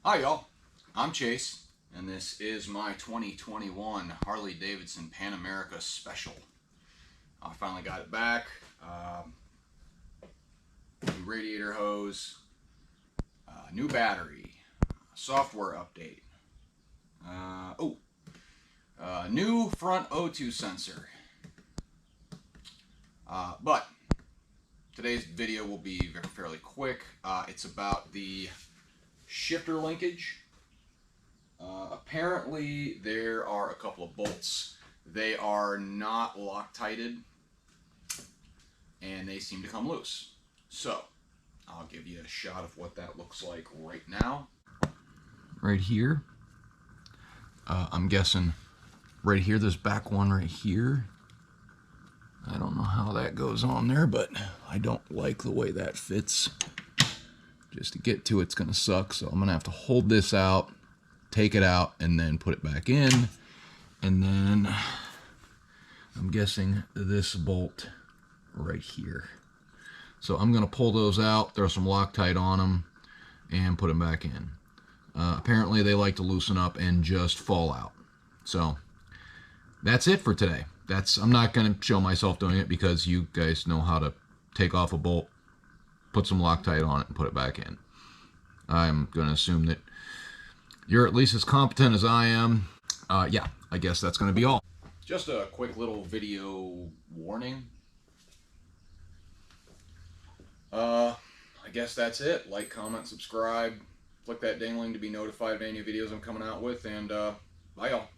Hi y'all, I'm Chase, and this is my 2021 Harley-Davidson Pan America Special. I finally got it back. New radiator hose, new battery, software update. New front O2 sensor. But today's video will be fairly quick. It's about the shifter linkage. Apparently there are a couple of bolts. They are not Loctited and they seem to come loose. So I'll give you a shot of what that looks like right now. Right here. I'm guessing right here, this back one right here. I don't know how that goes on there, but I don't like the way that fits. Just to get to it's gonna suck, so I'm gonna have to hold this out, take it out, and then put it back in. And then I'm guessing this bolt right here. So I'm gonna pull those out, throw some Loctite on them, and put them back in. Apparently they like to loosen up and just fall out. So that's it for today. I'm not gonna show myself doing it because you guys know how to take off a bolt, put some Loctite on it, and put it back in. I'm gonna assume that you're at least as competent as I am. Yeah, I guess that's gonna be all. Just a quick little video warning. I guess that's it. Like, comment, subscribe, click that ding to be notified of any videos I'm coming out with, and bye y'all.